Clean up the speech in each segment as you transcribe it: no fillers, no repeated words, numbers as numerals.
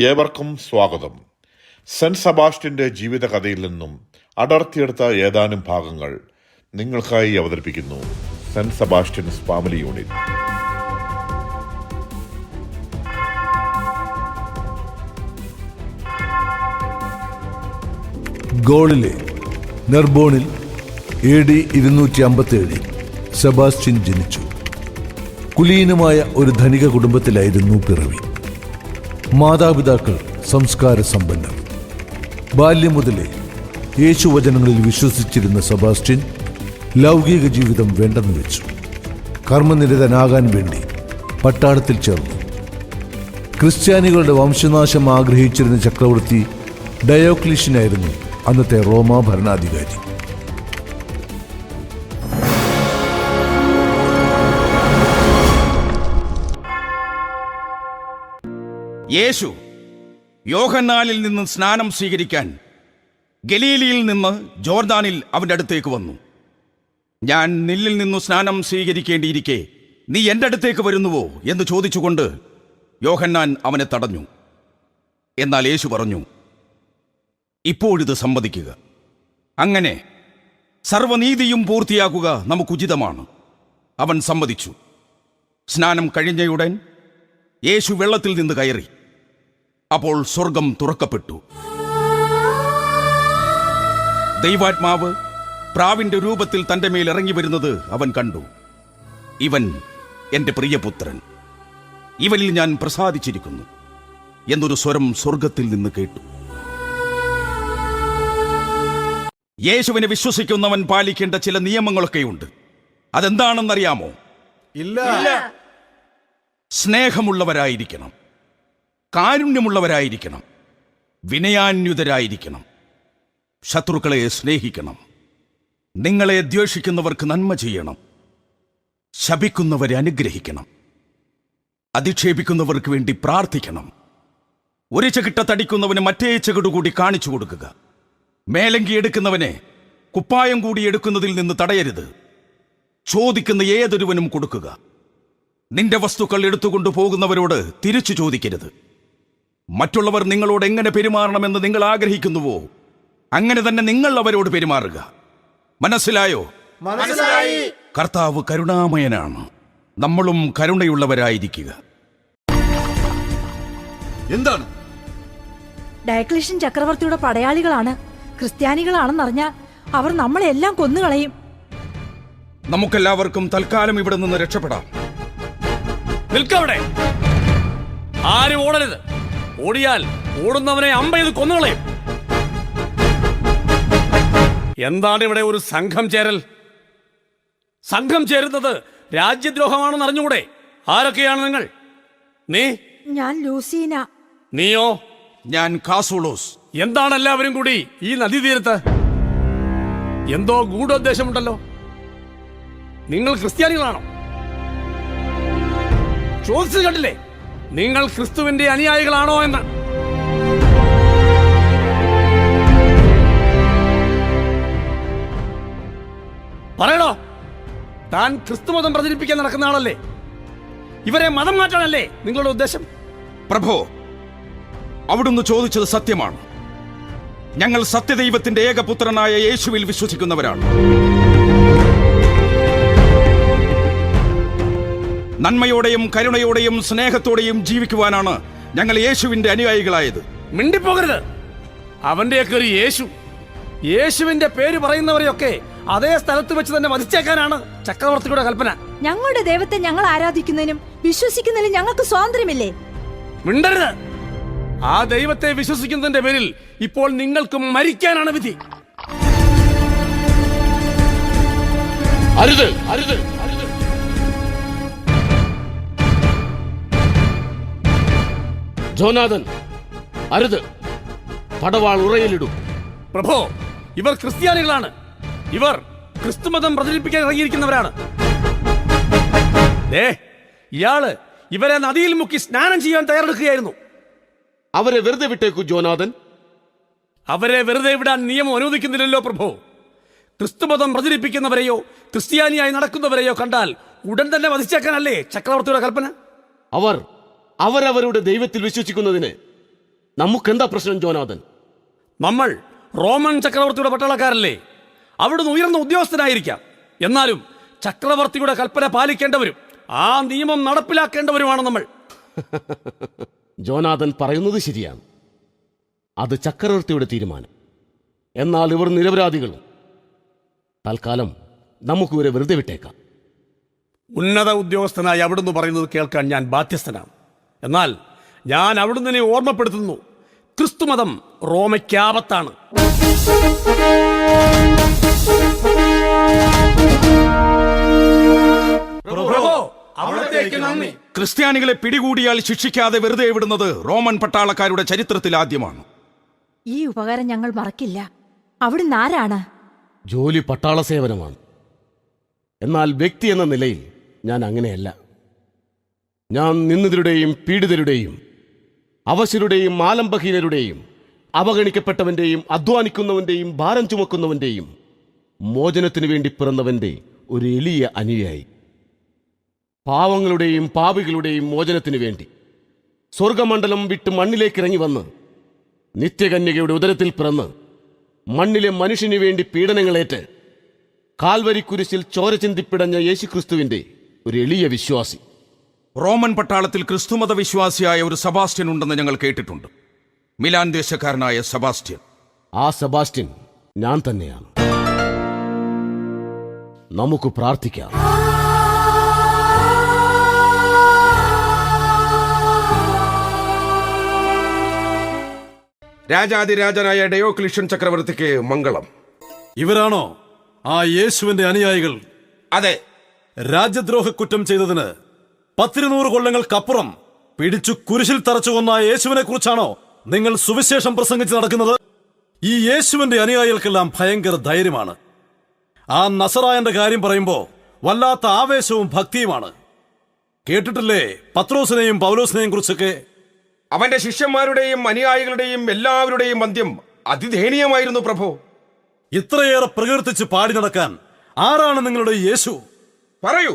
ഏവർക്കും സ്വാഗതം. സെന്റ് സെബാസ്റ്റ്യന്റെ ജീവിതകഥയിൽ നിന്നും അടർത്തിയെടുത്ത ഏതാനും ഭാഗങ്ങൾ നിങ്ങൾക്കായി അവതരിപ്പിക്കുന്നു സെന്റ് സെബാസ്റ്റ്യൻസ് ഫാമിലി യൂണിറ്റ്. ഗോളിലെ നെർബോണിൽ AD 257 സെബാസ്റ്റ്യൻ ജനിച്ചു. കുലീനമായ ഒരു ധനിക കുടുംബത്തിലായിരുന്നു പിറവി. മാതാപിതാക്കൾ സംസ്കാര സമ്പന്നർ. ബാല്യം മുതലേ യേശുവചനങ്ങളിൽ വിശ്വസിച്ചിരുന്ന സെബാസ്റ്റ്യൻ ലൗകിക ജീവിതം വേണ്ടെന്ന് വെച്ചു. കർമ്മനിരതനാകാൻ വേണ്ടി പട്ടാളത്തിൽ ചേർന്നു. ക്രിസ്ത്യാനികളുടെ വംശനാശം ആഗ്രഹിച്ചിരുന്ന ചക്രവർത്തി ഡയോക്ലീഷ്യനായിരുന്നു അന്നത്തെ റോമാ ഭരണാധികാരി. യേശു യോഹന്നാനിൽ നിന്ന് സ്നാനം സ്വീകരിക്കാൻ ഗലീലിയിൽ നിന്ന് ജോർദാനിൽ അവൻ്റെ അടുത്തേക്ക് വന്നു. ഞാൻ നിന്നിൽ നിന്നു സ്നാനം സ്വീകരിക്കേണ്ടിയിരിക്കെ നീ എൻ്റെ അടുത്തേക്ക് വരുന്നുവോ എന്ന് ചോദിച്ചുകൊണ്ട് യോഹന്നാൻ അവനെ തടഞ്ഞു. എന്നാൽ യേശു പറഞ്ഞു, ഇപ്പോഴിത് സമ്മതിക്കുക. അങ്ങനെ സർവനീതിയും പൂർത്തിയാക്കുക നമുക്കുചിതമാണ്. അവൻ സമ്മതിച്ചു. സ്നാനം കഴിഞ്ഞയുടൻ യേശു വെള്ളത്തിൽ നിന്ന് കയറി. അപ്പോൾ സ്വർഗം തുറക്കപ്പെട്ടു. ദൈവാത്മാവ് പ്രാവിന്റെ രൂപത്തിൽ തന്റെ മേൽ ഇറങ്ങി വരുന്നത് അവൻ കണ്ടു. ഇവൻ എന്റെ പ്രിയപുത്രൻ, ഇവനിൽ ഞാൻ പ്രസാദിച്ചിരിക്കുന്നു എന്നൊരു സ്വരം സ്വർഗത്തിൽ നിന്ന് കേട്ടു. യേശുവിനെ വിശ്വസിക്കുന്നവൻ പാലിക്കേണ്ട ചില നിയമങ്ങളൊക്കെയുണ്ട്. അതെന്താണെന്നറിയാമോ? ഇല്ല. സ്നേഹമുള്ളവരായിരിക്കണം, കാരുണ്യമുള്ളവരായിരിക്കണം, വിനയാന്യുതരായിരിക്കണം, ശത്രുക്കളെ സ്നേഹിക്കണം, നിങ്ങളെ ദ്വേഷിക്കുന്നവർക്ക് നന്മ ചെയ്യണം, ശപിക്കുന്നവരെ അനുഗ്രഹിക്കണം, അധിക്ഷേപിക്കുന്നവർക്ക് വേണ്ടി പ്രാർത്ഥിക്കണം, ഒരു ചകിട്ട തടിക്കുന്നവന് മറ്റേ ചകിടുകൂടി കാണിച്ചു കൊടുക്കുക, മേലങ്കി എടുക്കുന്നവനെ കുപ്പായം കൂടി എടുക്കുന്നതിൽ നിന്ന് തടയരുത്, ചോദിക്കുന്ന ഏതൊരുവനും കൊടുക്കുക, നിന്റെ വസ്തുക്കൾ എടുത്തുകൊണ്ടു പോകുന്നവരോട് തിരിച്ചു ചോദിക്കരുത്. മറ്റുള്ളവർ നിങ്ങളോട് എങ്ങനെ പെരുമാറണമെന്ന് നിങ്ങൾ ആഗ്രഹിക്കുന്നുവോ അങ്ങനെ തന്നെ നിങ്ങൾ അവരോട് പെരുമാറുക. മനസ്സിലായോ? മനസ്സിലായി. കർത്താവ് കരുണാമയനാണ്. നമ്മളും കരുണയുള്ളവരായിരിക്കുക. എന്താണ്? ഡയക്ലീഷ്യൻ ചക്രവർത്തിയുടെ പടയാളികളാണ്. ക്രിസ്ത്യാനികളാണെന്നറിഞ്ഞാൽ അവർ നമ്മളെല്ലാം കൊന്നുകളയും. നമുക്കെല്ലാവർക്കും തൽക്കാലം ഇവിടെ നിന്ന് രക്ഷപ്പെടാം. നിൽക്കവിടെ! ആരും ഓടരുത്. ഓടിയാൽ ഓടുന്നവനെ അമ്പയത് കൊന്നുകളയും. എന്താണ് ഇവിടെ ഒരു സംഘം ചേരൽ? സംഘം ചേരുന്നത് രാജ്യദ്രോഹമാണെന്ന് അറിഞ്ഞുകൂടെ? ആരൊക്കെയാണ് നിങ്ങൾ? നീ? ഞാൻ ലൂസീന. നീയോ? ഞാൻ കാസോളോസ്. എന്താണ് എല്ലാവരും കൂടി ഈ നദീതീരത്ത്? എന്തോ ഗൂഢോദ്ദേശമുണ്ടല്ലോ. നിങ്ങൾ ക്രിസ്ത്യാനികളാണോ? ചോദിച്ചത് കണ്ടില്ലേ? നിങ്ങൾ ക്രിസ്തുവിന്റെ അനുയായികളാണോ എന്ന്. പറയണോ? താൻ ക്രിസ്തുമതം പ്രചരിപ്പിക്കാൻ നടക്കുന്ന ആളല്ലേ? ഇവരെ മതം മാറ്റാനല്ലേ നിങ്ങളുടെ ഉദ്ദേശം? പ്രഭോ, അവിടുന്ന് ചോദിച്ചത് സത്യമാണ്. ഞങ്ങൾ സത്യദൈവത്തിന്റെ ഏകപുത്രനായ യേശുവിൽ വിശ്വസിക്കുന്നവരാണ്. നന്മയോടെയും കരുണയോടെയും സ്നേഹത്തോടെയും ജീവിക്കുവാനാണ് ഞങ്ങൾ യേശുവിന്റെ അനുയായികളായത്. മിണ്ടിപ്പോകരുത്. അവന്റെയൊക്കെ ഒരു യേശു, യേശുവിന്റെ പേര് പറയുന്നവരെയൊക്കെ അതേ സ്ഥലത്ത് വെച്ച് തന്നെ വധിച്ചേക്കാനാണ് ചക്രവർത്തിയുടെ കൽപ്പന. ഞങ്ങളുടെ ദൈവത്തെ ഞങ്ങൾ ആരാധിക്കുന്നതിനും വിശ്വസിക്കുന്നതിനും ഞങ്ങൾക്ക് സ്വാതന്ത്ര്യമില്ലേ? മിണ്ടരുത്. ആ ദൈവത്തെ വിശ്വസിക്കുന്നതിന്റെ പേരിൽ ഇപ്പോൾ നിങ്ങൾക്ക് മരിക്കാനാണ് വിധി. അരുത്, അരുത്, അരുത്. ജോനാഥൻ, അരുത്. പടവാൾ ഉറയിലിടും. പ്രഭോ, ഇവർ ക്രിസ്ത്യാനികളാണ്. ഇവർ ക്രിസ്തുമതം പ്രചരിപ്പിക്കാൻ ഇറങ്ങിയിരിക്കുന്നവരാണ്. ഇയാള് ഇവരെ നദിയിൽ മുക്കി സ്നാനം ചെയ്യാൻ തയ്യാറെടുക്കുകയായിരുന്നു. അവരെ വെറുതെ വിട്ടേക്കൂ ജോനാഥൻ. അവരെ വെറുതെ വിടാൻ നിയമം അനുവദിക്കുന്നില്ലല്ലോ പ്രഭോ. ക്രിസ്തുമതം പ്രചരിപ്പിക്കുന്നവരെയോ ക്രിസ്ത്യാനിയായി നടക്കുന്നവരെയോ കണ്ടാൽ ഉടൻ തന്നെ വധിച്ചേക്കാനല്ലേ ചക്രവർത്തിയുടെ കൽപ്പന? അവരവരുടെ ദൈവത്തിൽ വിശ്വസിക്കുന്നതിന് നമുക്കെന്താ പ്രശ്നം ജോനാഥൻ? നമ്മൾ റോമൻ ചക്രവർത്തിയുടെ പട്ടാളക്കാരല്ലേ? അവിടുന്ന് ഉയർന്ന ഉദ്യോഗസ്ഥനായിരിക്കാം. എന്നാലും ചക്രവർത്തിയുടെ കൽപ്പന പാലിക്കേണ്ടവരും ആ നിയമം നടപ്പിലാക്കേണ്ടവരുമാണ് നമ്മൾ. ജോനാഥൻ പറയുന്നത് ശരിയാണ്. അത് ചക്രവർത്തിയുടെ തീരുമാനം. എന്നാൽ ഇവർ നിരപരാധികളും. തൽക്കാലം നമുക്ക് ഇവരെ വെറുതെ വിട്ടേക്കാം. ഉന്നത ഉദ്യോഗസ്ഥനായി അവിടുന്ന് പറയുന്നത് കേൾക്കാൻ ഞാൻ ബാധ്യസ്ഥനാണ്. എന്നാൽ ഞാൻ അവിടുന്ന് ഓർമ്മപ്പെടുത്തുന്നു, ക്രിസ്തുമതം റോമയ്ക്കാപത്താണ്. ക്രിസ്ത്യാനികളെ പിടികൂടിയാൽ ശിക്ഷിക്കാതെ വെറുതെ വിടുന്നത് റോമൻ പട്ടാളക്കാരുടെ ചരിത്രത്തിൽ ആദ്യമാണ്. ഈ ഉപകാരം ഞങ്ങൾ മറക്കില്ല. അവിടുന്ന് ആരാണ്? ജോലി പട്ടാള സേവനമാണ്. എന്നാൽ വ്യക്തി എന്ന നിലയിൽ ഞാൻ അങ്ങനെയല്ല. ഞാൻ നിന്ദിതരുടെയും പീഡിതരുടെയും അവശരുടെയും ആലംബഹീനരുടെയും അവഗണിക്കപ്പെട്ടവന്റെയും അധ്വാനിക്കുന്നവന്റെയും ഭാരം ചുമക്കുന്നവന്റെയും മോചനത്തിനു വേണ്ടി പിറന്നവന്റെ ഒരു എളിയ അനുയായി. പാവങ്ങളുടെയും പാപികളുടെയും മോചനത്തിനു വേണ്ടി സ്വർഗമണ്ഡലം വിട്ട് മണ്ണിലേക്ക് ഇറങ്ങി വന്ന് നിത്യകന്യകയുടെ ഉദരത്തിൽ പിറന്ന് മണ്ണിലെ മനുഷ്യനു വേണ്ടി പീഡനങ്ങളേറ്റ് കാൽവരി കുരിശിൽ ചോര ചിന്തിപ്പിടഞ്ഞ യേശുക്രിസ്തുവിന്റെ ഒരു എളിയ വിശ്വാസി. റോമൻ പട്ടാളത്തിൽ ക്രിസ്തുമത വിശ്വാസിയായ ഒരു സെബാസ്റ്റ്യൻ ഉണ്ടെന്ന് ഞങ്ങൾ കേട്ടിട്ടുണ്ട്. മിലാൻ ദേശക്കാരനായ സെബാസ്റ്റ്യൻ. ആ സെബാസ്റ്റ്യൻ ഞാൻ തന്നെയാണ്. നമുക്ക് പ്രാർത്ഥിക്കാം. രാജാതിരാജനായ ഡയോക്ലിഷ്യൻ ചക്രവർത്തിക്ക് മംഗളം. ഇവരാണോ ആ യേശുവിന്റെ അനുയായികൾ? അതെ. രാജ്യദ്രോഹ കുറ്റം ചെയ്തതിന് 100 കൊല്ലങ്ങൾക്കപ്പുറം പിടിച്ചു കുരിശിൽ തറച്ചു കൊന്ന യേശുവിനെ കുറിച്ചാണോ നിങ്ങൾ സുവിശേഷം പ്രസംഗിച്ച് നടക്കുന്നത്? ഈ യേശുവിന്റെ അനുയായികൾക്കെല്ലാം ഭയങ്കര ധൈര്യമാണ്. ആ നസറായന്റെ കാര്യം പറയുമ്പോ വല്ലാത്ത ആവേശവും ഭക്തിയുമാണ്. കേട്ടിട്ടില്ലേ പത്രോസിനെയും പൗലോസിനെയും കുറിച്ചൊക്കെ? അവന്റെ ശിഷ്യന്മാരുടെയും അനുയായികളുടെയും എല്ലാവരുടെയും അന്ത്യം അതിദയനീയമായിരുന്നു പ്രഭു. ഇത്രയേറെ പ്രകീർത്തിച്ച് പാടി നടക്കാൻ ആരാണ് നിങ്ങളുടെ യേശു? പറയൂ.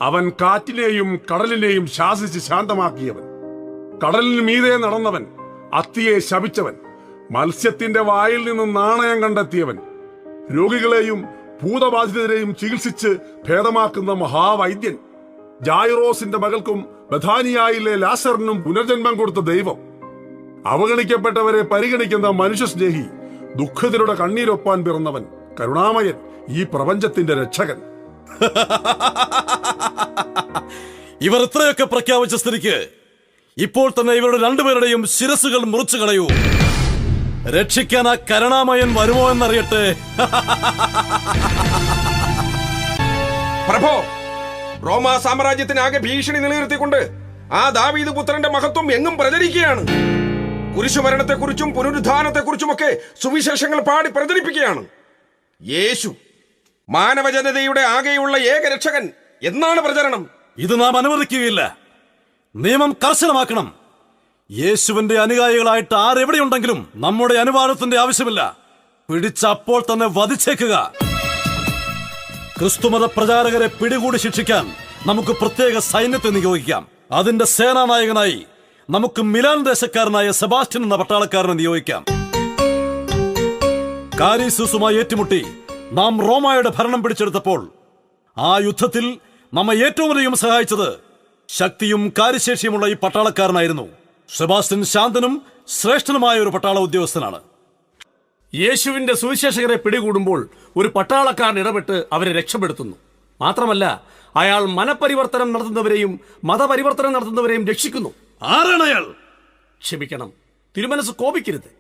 അവൻ കാറ്റിനെയും കടലിനെയും ശാസിച്ച് ശാന്തമാക്കിയവൻ, കടലിന് മീതെ നടന്നവൻ, അത്തിയെ ശപിച്ചവൻ, മത്സ്യത്തിന്റെ വായിൽ നിന്നും നാണയം കണ്ടെത്തിയവൻ, രോഗികളെയും ഭൂതബാധിതരെയും ചികിത്സിച്ച് ഭേദമാക്കുന്ന മഹാവൈദ്യൻ, ജായിറോസിന്റെ മകൾക്കും ബഥാനിയായിലെ ലാസറിനും പുനർജന്മം കൊടുത്ത ദൈവം, അവഗണിക്കപ്പെട്ടവരെ പരിഗണിക്കുന്ന മനുഷ്യസ്നേഹി, ദുഃഖിതരുടെ കണ്ണീരൊപ്പാൻ പിറന്നവൻ, കരുണാമയൻ, ഈ പ്രപഞ്ചത്തിന്റെ രക്ഷകൻ. ഇവർ ഇത്രയൊക്കെ പ്രഖ്യാപിച്ച സ്ഥിതിക്ക് ഇപ്പോൾ തന്നെ ഇവരുടെ രണ്ടുപേരുടെയും ശിരസുകൾ മുറിച്ചു കളയൂ. രക്ഷിക്കാൻ ആ കരുണാമയൻ വരുമോ എന്നറിയട്ടെ. പ്രഭോ, റോമാ സാമ്രാജ്യത്തിനാകെ ഭീഷണി നിലനിർത്തിക്കൊണ്ട് ആ ദാവീദ് പുത്രന്റെ മഹത്വം എങ്ങും പ്രചരിക്കുകയാണ്. കുരിശുമരണത്തെക്കുറിച്ചും പുനരുദ്ധാനത്തെക്കുറിച്ചുമൊക്കെ സുവിശേഷങ്ങൾ പാടി പ്രചരിപ്പിക്കുകയാണ്. യേശു മാനവജനതയുടെ ആകെയുള്ള ഏക രക്ഷകൻ എന്നാണ് പ്രചരണം. ഇത് നാം അനുവദിക്കുകയില്ല. നിയമം കർശനമാക്കണം. യേശുവിന്റെ അനുയായികളായിട്ട് ആരെവിടെയുണ്ടെങ്കിലും നമ്മുടെ അനുവാദത്തിന്റെ ആവശ്യമില്ല. പിടിച്ച അപ്പോൾ തന്നെ വധിച്ചേക്കുക. ക്രിസ്തുമത പ്രചാരകരെ പിടികൂടി ശിക്ഷിക്കാൻ നമുക്ക് പ്രത്യേക സൈന്യത്തെ നിയോഗിക്കാം. അതിന്റെ സേനാനായകനായി നമുക്ക് മിലാൻ ദേശക്കാരനായ സെബാസ്റ്റ്യൻ എന്ന പട്ടാളക്കാരനെ നിയോഗിക്കാം. കാരീസൂസുമായി ഏറ്റുമുട്ടി നാം റോമായുടെ ഭരണം പിടിച്ചെടുത്തപ്പോൾ ആ യുദ്ധത്തിൽ നമ്മെ ഏറ്റവും അധികം സഹായിച്ചത് ശക്തിയും കാര്യശേഷിയുമുള്ള ഈ പട്ടാളക്കാരനായിരുന്നു. സെബാസ്റ്റ്യൻ ശാന്തനും ശ്രേഷ്ഠനുമായ ഒരു പട്ടാള ഉദ്യോഗസ്ഥനാണ്. യേശുവിന്റെ സുവിശേഷകരെ പിടികൂടുമ്പോൾ ഒരു പട്ടാളക്കാരൻ ഇടപെട്ട് അവരെ രക്ഷപ്പെടുത്തുന്നു. മാത്രമല്ല, അയാൾ മനപരിവർത്തനം നടത്തുന്നവരെയും മതപരിവർത്തനം നടത്തുന്നവരെയും രക്ഷിക്കുന്നു. ആരാണ് അയാൾ? ക്ഷമിക്കണം, തിരുമനസ് കോപിക്കരുത്.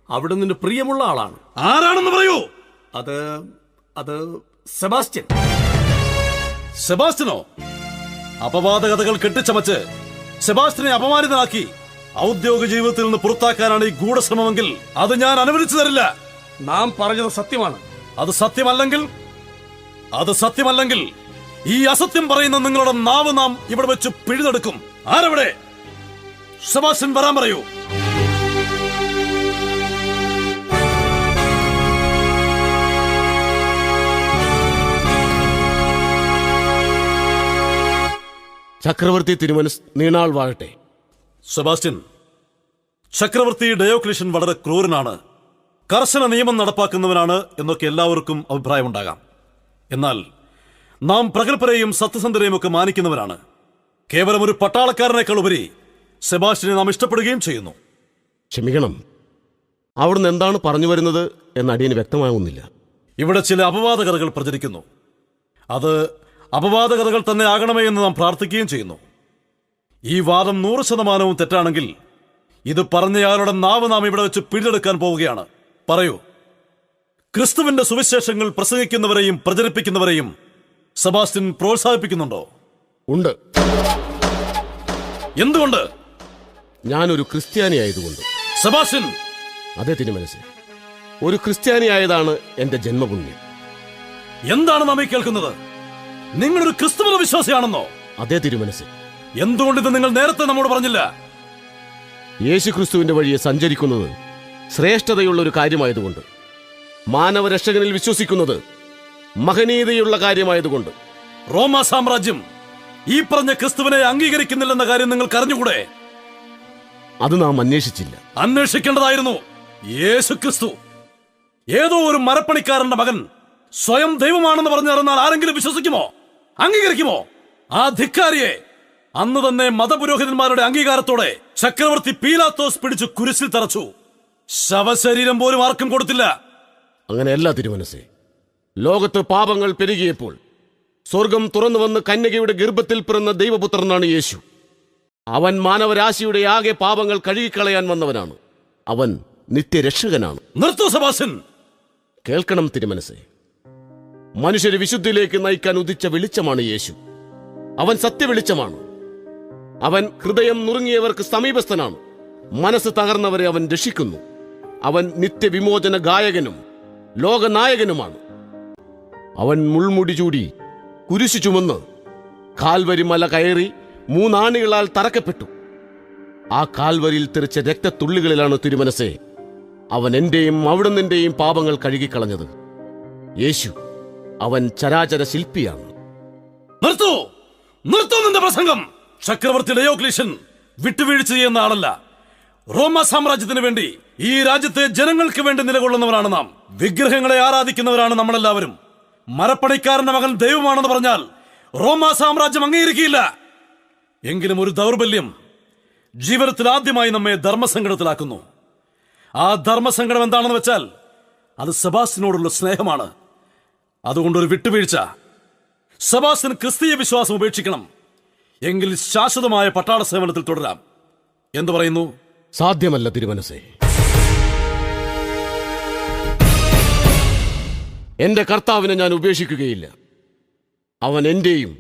അവിടുന്ന് പ്രിയമുള്ള ആളാണ്. ആരാണെന്ന് പറയൂ. അത് സെബാസ്റ്റ്യൻ. സെബാസ്റ്റ്യനോ? അപവാദ കഥകൾ കെട്ടിച്ചമച്ച് സെബാസ്റ്റ്യനെ അപമാനിതനാക്കി ഔദ്യോഗിക ജീവിതത്തിൽ നിന്ന് പുറത്താക്കാനാണ് ഈ ഗൂഢശ്രമമെങ്കിൽ അത് ഞാൻ അനുവദിച്ചു തരില്ല. നാം പറഞ്ഞത് സത്യമാണ്. അത് സത്യമല്ലെങ്കിൽ ഈ അസത്യം പറയുന്ന നിങ്ങളുടെ നാവ് നാം ഇവിടെ വെച്ച് പിഴുതെടുക്കും. ആരവിടെ? സെബാസ്റ്റ്യൻ വരാൻ പറയൂ. ചക്രവർത്തി തിരുമനസ് നീണാൾ വാഴട്ടെ. സെബാസ്റ്റ്യൻ, ചക്രവർത്തി ഡയോക്ലിഷ്യൻ വളരെ ക്രൂരനാണ്, കർശന നിയമം നടപ്പാക്കുന്നവനാണ് എന്നൊക്കെ എല്ലാവർക്കും അഭിപ്രായമുണ്ടാകാം. എന്നാൽ നാം പ്രഗത്ഭരെയും സത്യസന്ധരെയും ഒക്കെ മാനിക്കുന്നവരാണ്. കേവലം ഒരു പട്ടാളക്കാരനേക്കാൾ ഉപരി സെബാസ്റ്റ്യനെ നാം ഇഷ്ടപ്പെടുകയും ചെയ്യുന്നു. ക്ഷമിക്കണം, അവിടുന്ന് എന്താണ് പറഞ്ഞു വരുന്നത് എന്ന് അടിയന് വ്യക്തമാകുന്നില്ല. ഇവിടെ ചില അപവാദ കഥകൾ പ്രചരിക്കുന്നു. അത് അപവാദ കഥകൾ തന്നെ ആകണമേ എന്ന് നാം പ്രാർത്ഥിക്കുകയും ചെയ്യുന്നു. ഈ വാദം 100% തെറ്റാണെങ്കിൽ ഇത് പറഞ്ഞയാളുടെ നാവ് നാം ഇവിടെ വെച്ച് പിടിച്ചെടുക്കാൻ പോവുകയാണ്. പറയൂ, ക്രിസ്തുവിന്റെ സുവിശേഷങ്ങൾ പ്രസംഗിക്കുന്നവരെയും പ്രചരിപ്പിക്കുന്നവരെയും സെബാസ്റ്റ്യൻ പ്രോത്സാഹിപ്പിക്കുന്നുണ്ടോ? ഉണ്ട്. എന്തുകൊണ്ട്? ഞാനൊരു ക്രിസ്ത്യാനിയായതുകൊണ്ട്. സെബാസ്റ്റ്യൻ! അതേ തിരുമനസ്, ഒരു ക്രിസ്ത്യാനിയായതാണ് എന്റെ ജന്മപുണ്യം. എന്താണ് നാം ഈ കേൾക്കുന്നത്? നിങ്ങളൊരു ക്രിസ്തുമത വിശ്വാസിയാണെന്നോ? അതേ തിരുമനസ്. എന്തുകൊണ്ട് ഇത് നിങ്ങൾ നേരത്തെ നമ്മോട് പറഞ്ഞില്ല? യേശു ക്രിസ്തുവിന്റെ വഴിയെ സഞ്ചരിക്കുന്നത് ശ്രേഷ്ഠതയുള്ള ഒരു കാര്യമായതുകൊണ്ട്, മാനവരക്ഷകനിൽ വിശ്വസിക്കുന്നത് മഹനീയതയുള്ള കാര്യമായതുകൊണ്ട്. റോമാ സാമ്രാജ്യം ഈ പറഞ്ഞ ക്രിസ്തുവിനെ അംഗീകരിക്കുന്നില്ലെന്ന കാര്യം നിങ്ങൾക്ക് അറിഞ്ഞുകൂടെ? അത് നാം അന്വേഷിച്ചില്ല. അന്വേഷിക്കേണ്ടതായിരുന്നു. യേശു ക്രിസ്തു ഏതോ ഒരു മരപ്പണിക്കാരന്റെ മകൻ സ്വയം ദൈവമാണെന്ന് പറഞ്ഞു നടന്നാൽ ആരെങ്കിലും വിശ്വസിക്കുമോ? അംഗീകരിക്കുമോ? ആ ധിക്കാരിയെ അന്ന് തന്നെ മതപുരോഹിതന്മാരുടെ അംഗീകാരത്തോടെ ചക്രവർത്തി പീലാത്തോസ് പിടിച്ചു കുരിശിൽ തറച്ചു. ശവശരീരം പോലും ആർക്കും കൊടുത്തില്ല. അങ്ങനെയല്ല തിരുമനസേ. ലോകത്ത് പാപങ്ങൾ പെരുകിയപ്പോൾ സ്വർഗം തുറന്നു വന്ന് കന്യകയുടെ ഗർഭത്തിൽ പിറന്ന ദൈവപുത്രനാണ് യേശു. അവൻ മാനവരാശിയുടെ ആകെ പാപങ്ങൾ കഴുകിക്കളയാൻ വന്നവനാണ്. അവൻ നിത്യരക്ഷകനാണ്. നിർത്തൂ സെബാസ്റ്റ്യൻ. കേൾക്കണം തിരുമനസേ. മനുഷ്യരെ വിശുദ്ധിയിലേക്ക് നയിക്കാൻ ഉദിച്ച വെളിച്ചമാണ് യേശു. അവൻ സത്യവെളിച്ചമാണ്. അവൻ ഹൃദയം നുറുങ്ങിയവർക്ക് സമീപസ്ഥനാണ്. മനസ്സ് തകർന്നവരെ അവൻ രക്ഷിക്കുന്നു. അവൻ നിത്യവിമോചന ഗായകനും ലോകനായകനുമാണ്. അവൻ മുൾമുടി ചൂടി കുരിശു ചുമന്ന് കാൽവരി മല കയറി 3 ആണികളാൽ തറക്കപ്പെട്ടു. ആ കാൽവരിയിൽ തെറിച്ച രക്തത്തുള്ളികളിലാണ് തിരുമനസേ അവൻ എന്റെയും അവിടുന്നിന്റെയും പാപങ്ങൾ കഴുകിക്കളഞ്ഞത്. യേശു അവൻ ചരാചര ശില്പിയാണ്. നിർത്തൂ, നിർത്തൂ നിന്റെ പ്രസംഗം. ചക്രവർത്തി ഡയോക്ലീഷ്യൻ വിട്ടുവീഴ്ച ചെയ്യുന്ന ആളല്ല. റോമ സാമ്രാജ്യത്തിന് വേണ്ടി, ഈ രാജ്യത്തെ ജനങ്ങൾക്ക് വേണ്ടി നിലകൊള്ളുന്നവരാണ് നാം. വിഗ്രഹങ്ങളെ ആരാധിക്കുന്നവരാണ് നമ്മളെല്ലാവരും. മരപ്പണിക്കാരന്റെ മകൻ ദൈവമാണെന്ന് പറഞ്ഞാൽ റോമ സാമ്രാജ്യം അംഗീകരിക്കില്ല. എങ്കിലും ഒരു ദൗർബല്യം ജീവിതത്തിൽ ആദ്യമായി നമ്മെ ധർമ്മസങ്കടത്തിലാക്കുന്നു. ആ ധർമ്മസങ്കടം എന്താണെന്ന് വെച്ചാൽ അത് സെബാസ്റ്റ്യനോടുള്ള സ്നേഹമാണ്. അതുകൊണ്ടൊരു വിട്ടുവീഴ്ച. സെബാസ്റ്റ്യൻ ക്രിസ്തീയ വിശ്വാസം ഉപേക്ഷിക്കണം. എങ്കിൽ ശാശ്വതമായ പട്ടാള സേവനത്തിൽ തുടരാം. എന്തു പറയുന്നു? സാധ്യമല്ല തിരുമനസേ. എന്റെ കർത്താവിനെ ഞാൻ ഉപേക്ഷിക്കുകയില്ല. അവൻ എന്റെയും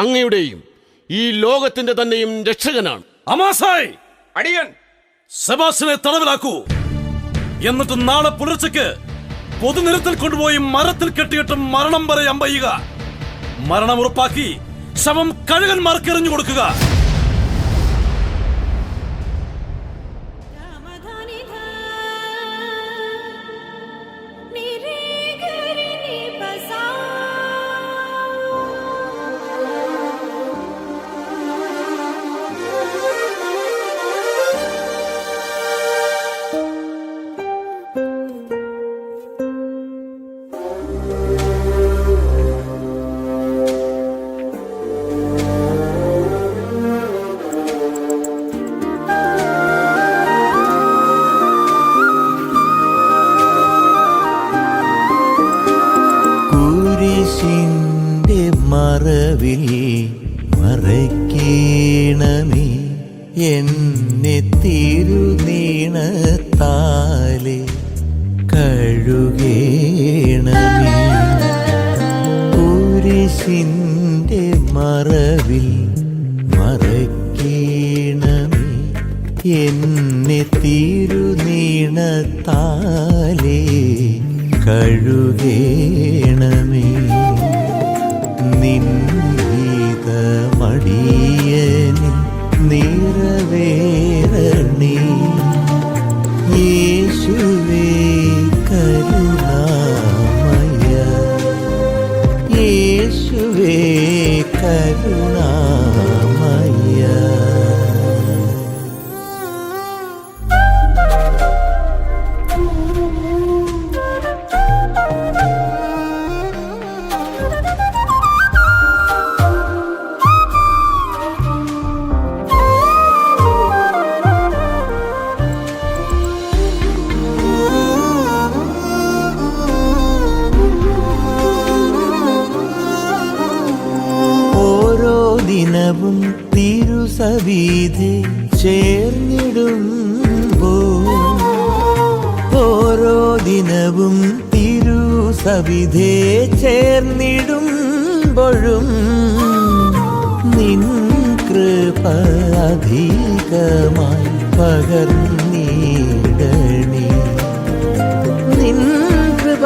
അങ്ങയുടെയും ഈ ലോകത്തിന്റെ തന്നെയും രക്ഷകനാണ്. അമാസായ്, അടിയൻ സെബാസ്റ്റ്യനെ തടവിലാക്കൂ. എന്നിട്ട് നാളെ പുലർച്ചയ്ക്ക് പൊതുനിരത്തിൽ കൊണ്ടുപോയി മരത്തിൽ കെട്ടിയിട്ട് മരണം വരെ അമ്പയ്യുക. മരണം ഉറപ്പാക്കി ശവം കഴുകന്മാർക്ക് എറിഞ്ഞു കൊടുക്കുക. കുരിശിന്റെ മറവിൽ മറയ്ക്കണമേ എന്നെ തിരുനീണത്താലെ കഴുകണമേ. കുരിശിന്റെ മറവിൽ മറയ്ക്കണമേ എന്നെ തിരുനീണത്താലെ കഴുകണമേ. നിൻഹിതമടിയനിൽ നിറവേറണേ. യേശുവേ കരുണാമയ, യേശുവേ കരുണാമയ. സവിധി ചേർന്നിടുമ്പോ ഓരോ ദിനവും തിരുസവിധേ ചേർന്നിടുമ്പോഴും നിൻ കൃപ അധികമായി പകർന്നിടണേ, നിൻ കൃപ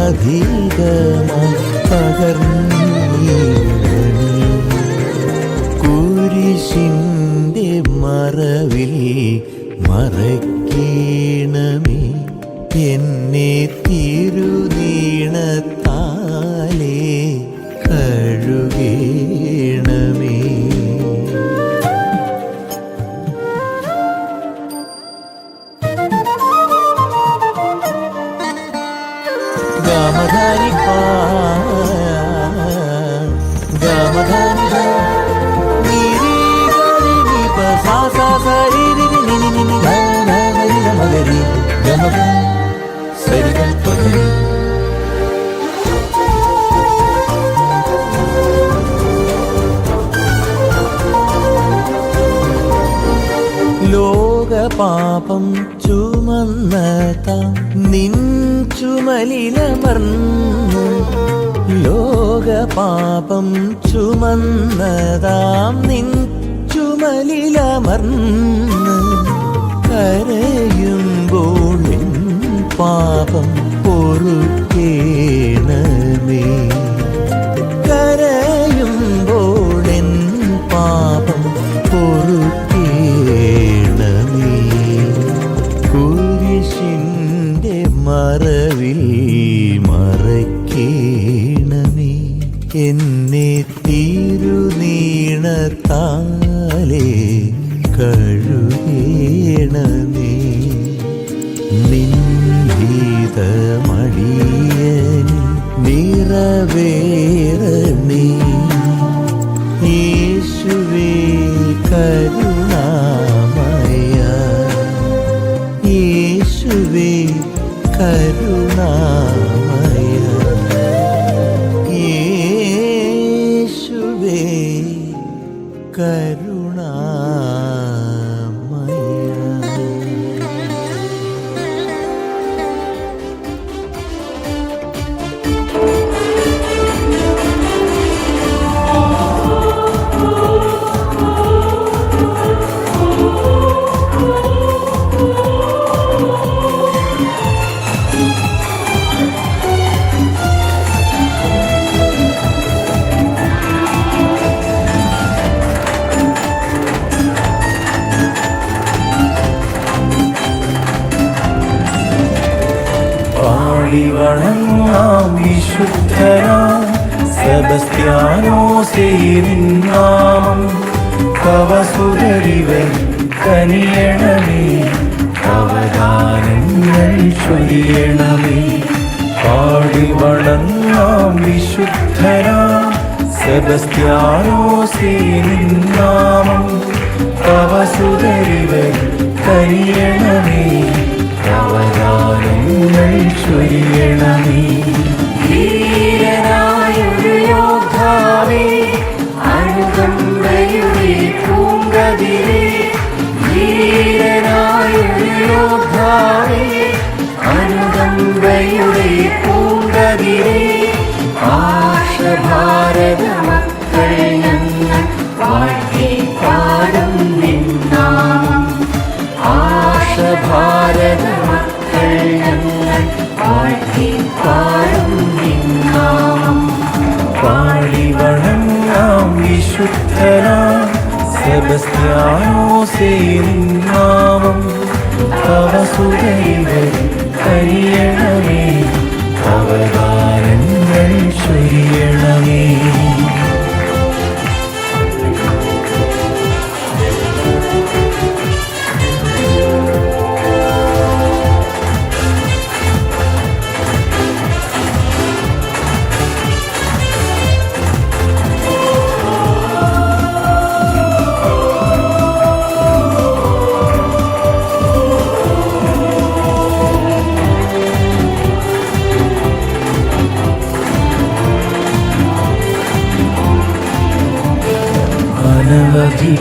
അധികമായി പകർന്നിടണേ. കുരിശിന്റെ മറവിൽ മറയ്ക്കണമേ എന്നെ തിരുനീണത്താലേ കഴുകണമേ. ഗമധാരി ഗമധാരി ലോകപാപം ചുമന്നതാം നിൻ ചുമലിലമർന്നു, ലോകപാപം ചുമന്നതാം നിൻ ചുമലിലമർന്ന് കരയുമ്പോൾ എൻ പാപം പൊറുക്കേണമേ, കരയുമ്പോൾ എൻ പാപം പൊറുക്കേണമേ. കുരിശിന്റെ മറവിൽ മറയ്ക്കേണമേ എന്നെ തിരുനീണത്താലേ കഴുകണമേ. നിൻഹിതമടിയനി നിറവേറണേ, യേശുവേ കരുണാമയ, യേശുവേ കരുണാമയ, യേശുവേ കരുണാമയ. പാടിവണങ്ങാം വിശുദ്ധനാം സെബസ്ത്യാനോസേ നിൻ നാമം, തവ സുതരിവൻ കനിയണമേ, അവദാനങ്ങൾ ചൊരിയണമേ. പാടിവണങ്ങാം വിശുദ്ധനാം സെബസ്ത്യാനോസേ നിൻ നാമം, തവ സുതരിവൻ കനിയണമേ, അവദാനങ്ങൾ ചൊരിയണമേ. ധീരനായൊരു യോദ്ധാവേ, അനുകമ്പയുടെ പൂങ്കതിരേ, ധീരനായൊരു യോദ്ധാവേ, അനുകമ്പയുടെ പൂങ്കതിരേ, ആശഭാരത മക്കൾ ഞങ്ങൾ വാഴ്ത്തി പാടും നിൻ നാമം, ആശഭാരത മക്കൾ ഞങ്ങൾ വാഴ്ത്തി പാടും നിൻ നാമം. പാടിവണങ്ങാം വിശുദ്ധനാം സെബസ്ത്യാനോസേ നിൻ നാമം, തവ സുതരിവൻ കനിയണമേ, അവദാനങ്ങൾ ചൊരിയണമേ.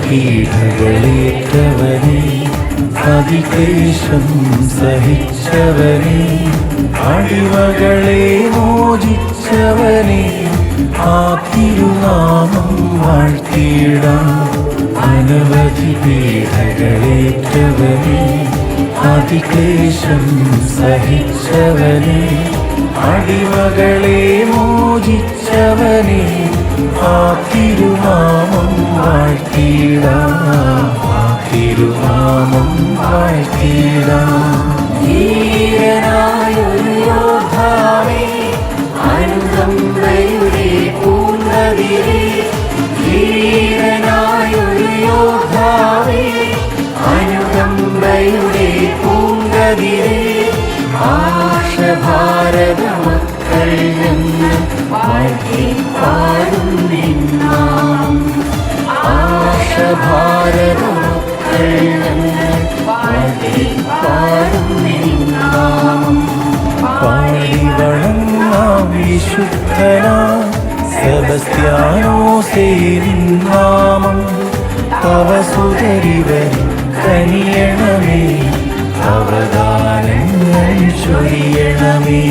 പീഡകളേറ്റവനെ അതിക്ലേശം സഹിച്ചവനെ അടിമകളെ മോചിച്ചവനെ ആ തിരുനാമം വാഴ്ത്തിയിടാം അനവധി പീഡകളേറ്റവനെ അതിക്ലേശം സഹിച്ചവനെ അടിമകളെ മോചിച്ചവനെ ആ തിരുനാമം വാഴ്ത്തിയിടാം ആ തിരുനാമം വാഴ്ത്തിയിടാം ധീരനായൊരു യോദ്ധാവേ അനുകമ്പയുടെ പൂർണ്ണതിരേ ധീരനായൊരു യോദ്ധാവേ അനുകമ്പയുടെ പൂർണ്ണതിരേ ആശഭാരത മക്കൾ ഞങ്ങൾ വാഴ്ത്തി പാടും നിന്നാമം ആശഭാരത മക്കൾ ഞങ്ങൾ വാഴ്ത്തി പാടും നിന്നാമം പാടി വണങ്ങാം വിശുദ്ധനാം സെബസ്ത്യാനോസേ നാമം തവ സുതരിവരിൽ കനിയണമേ അവദാനങ്ങൾ ചൊരിയണമേ